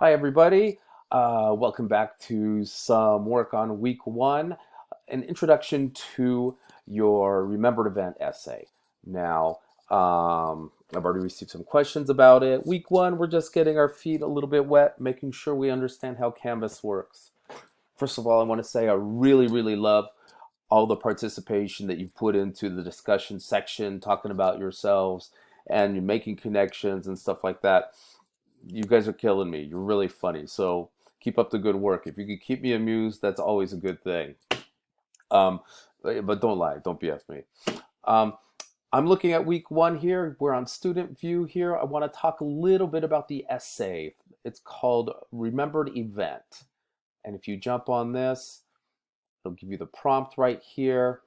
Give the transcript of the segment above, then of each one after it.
Hi, everybody. Welcome back to some work on week one, an introduction to your remembered event essay. Now, I've already received some questions about it. Week one, we're just getting our feet a little bit wet, making sure we understand how Canvas works. First of all, I want to say I really love all the participation that you've put into the discussion section, talking about yourselves and you're making connections and stuff like that. You guys are killing me. You're really funny. So keep up the good work. If you could keep me amused, that's always a good thing. Um, but don't lie. Don't BS me. Um, I'm looking at week one here. We're on student view here. I want to talk a little bit about the essay. It's called Remembered Event. And if you jump on this, it'll give you the prompt right here.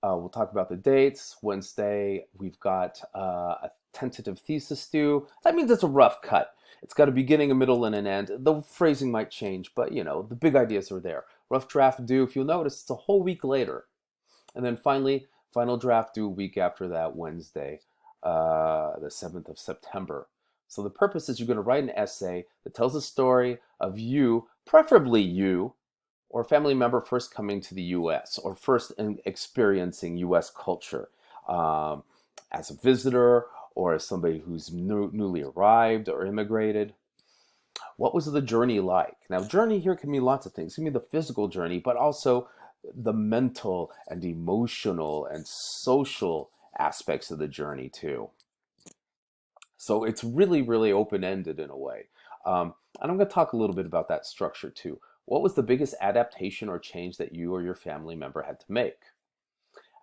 We'll talk about the dates. Wednesday, we've got a tentative thesis due. That means it's a rough cut. It's got a beginning, a middle, and an end. The phrasing might change, but the big ideas are there. Rough draft due, if you'll notice, it's a whole week later. And then finally, final draft due a week after that, Wednesday, the 7th of September. So the purpose is you're going to write an essay that tells a story of you, preferably you, or a family member first coming to the U.S. or first experiencing U.S. culture as a visitor or as somebody who's newly arrived or immigrated. What was the journey like? Now, journey here can mean lots of things. It can mean the physical journey, but also the mental and emotional and social aspects of the journey too. So it's really open-ended in a way. And I'm going to talk a little bit about that structure too. What was the biggest adaptation or change that you or your family member had to make?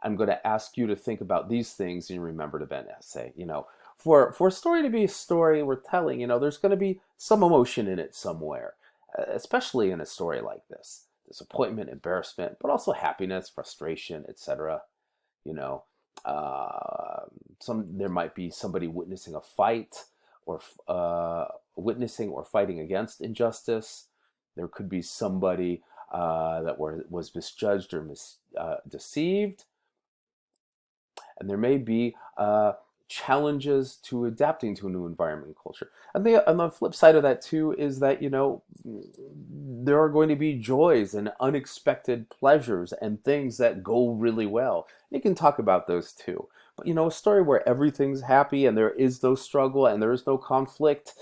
I'm going to ask you to think about these things in your remembered event essay. For a story to be a story we're telling, there's going to be some emotion in it somewhere, especially in a story like this. Disappointment, embarrassment, but also happiness, frustration, etc. You know, there might be somebody witnessing a fight or witnessing or fighting against injustice. There could be somebody that was misjudged or deceived, and there may be challenges to adapting to a new environment and culture. And on the flip side of that too is that there are going to be joys and unexpected pleasures and things that go really well. You can talk about those too. But a story where everything's happy and there is no struggle and there is no conflict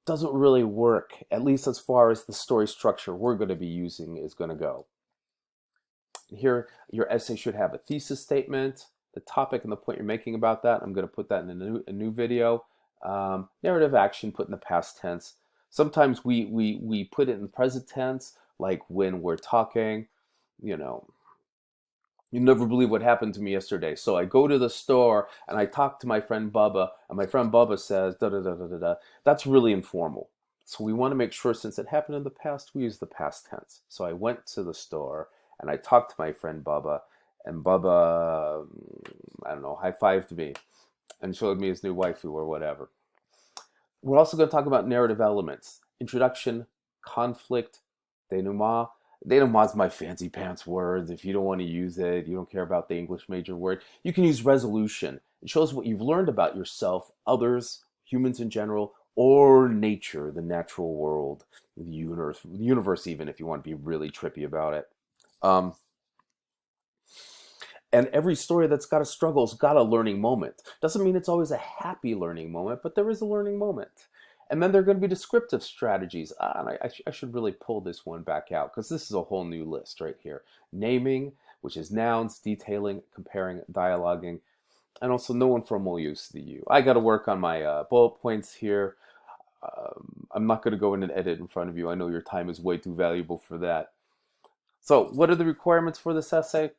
doesn't really work, at least as far as the story structure we're going to be using is going to go. Here, your essay should have a thesis statement, the topic and the point you're making about that. I'm going to put that in a new video. Narrative action put in the past tense. Sometimes we put it in the present tense, like when we're talking, you know, you never believe what happened to me yesterday. So I go to the store and I talk to my friend Bubba, and my friend Bubba says, da da da da da da. That's really informal. So we want to make sure, since it happened in the past, we use the past tense. So I went to the store and I talked to my friend Bubba, and Bubba, I don't know, high-fived me and showed me his new waifu or whatever. We're also going to talk about narrative elements: introduction, conflict, denouement. Denouement is my fancy pants word. If you don't want to use it, you don't care about the English major word, you can use resolution. It shows what you've learned about yourself, others, humans in general, or nature, the natural world, the universe even, if you want to be really trippy about it. Um, and every story that's got a struggle's got a learning moment. Doesn't mean it's always a happy learning moment, but there is a learning moment. And then there are going to be descriptive strategies. And I should really pull this one back out because this is a whole new list right here. Naming, which is nouns, detailing, comparing, dialoguing, and also no informal use of the you. I got to work on my bullet points here. I'm not going to go in and edit in front of you. I know your time is way too valuable for that. So what are the requirements for this essay?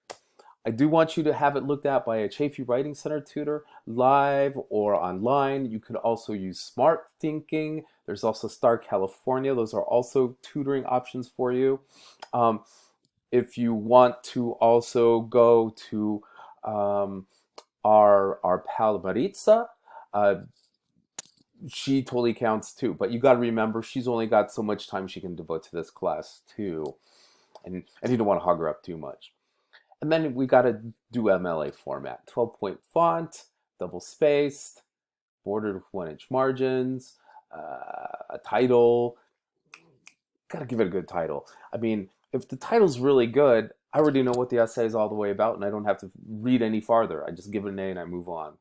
I do want you to have it looked at by a Chaffey Writing Center tutor, live or online. You could also use Smart Thinking. There's also Star California. Those are also tutoring options for you. If you want to also go to our pal Maritza, she totally counts too. But you got to remember, she's only got so much time she can devote to this class too. And you don't want to hog her up too much. And then we got to do MLA format, 12-point font, double spaced, bordered with 1-inch margins, a title. Gotta give it a good title. I mean, if the title's really good, I already know what the essay is all the way about, and I don't have to read any farther. I just give it an A and I move on.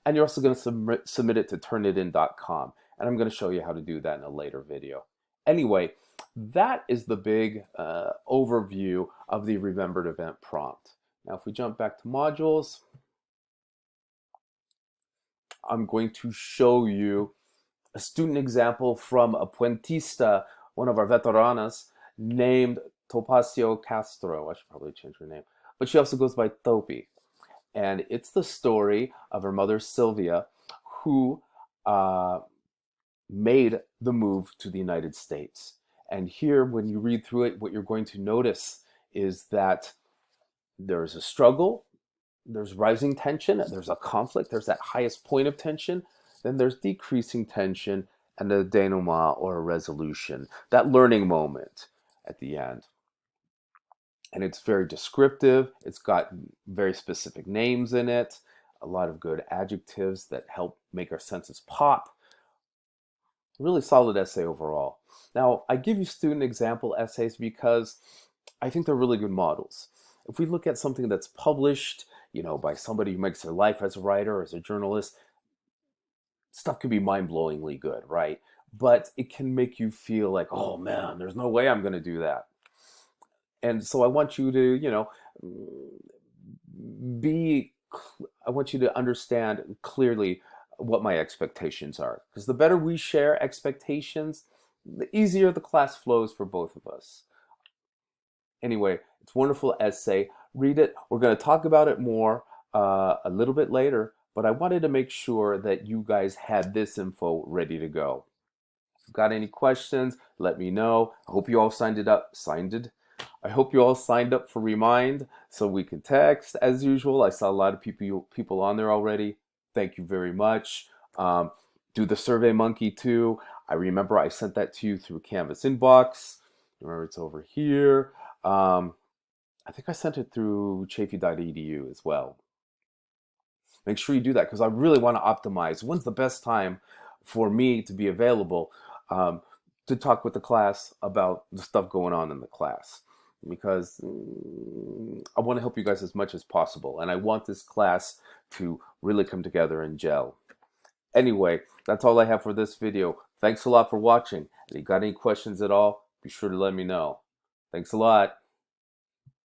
And you're also going to submit it to turnitin.com. And I'm going to show you how to do that in a later video. Anyway, that is the big overview of the remembered event prompt. Now, if we jump back to modules, I'm going to show you a student example from a puentista, one of our veteranas, named Topacio Castro. I should probably change her name. But she also goes by Topi. And it's the story of her mother, Sylvia, who made the move to the United States. And here, when you read through it, what you're going to notice is that there's a struggle, there's rising tension, there's a conflict, there's that highest point of tension, then there's decreasing tension, and a denouement or a resolution, that learning moment at the end. And it's very descriptive. It's got very specific names in it, a lot of good adjectives that help make our senses pop. Really solid essay overall. Now, I give you student example essays because I think they're really good models. If we look at something that's published, by somebody who makes their life as a writer or as a journalist, stuff can be mind-blowingly good, right? But it can make you feel like, oh man, there's no way I'm going to do that. And so I want you to, I want you to understand clearly what my expectations are. Because the better we share expectations, the easier the class flows for both of us. Anyway, it's a wonderful essay. Read it. We're going to talk about it more a little bit later, but I wanted to make sure that you guys had this info ready to go. If you've got any questions, let me know. I hope you all I hope you all signed up for Remind so we can text as usual. I saw a lot of people on there already. Thank you very much. Do the Survey Monkey too. I remember I sent that to you through Canvas inbox. Remember, it's over here. I think I sent it through chaffey.edu as well. Make sure you do that because I really want to optimize. When's the best time for me to be available to talk with the class about the stuff going on in the class? Because I want to help you guys as much as possible, and I want this class to really come together and gel. Anyway, that's all I have for this video. Thanks a lot for watching. If you got any questions at all, be sure to let me know. Thanks a lot.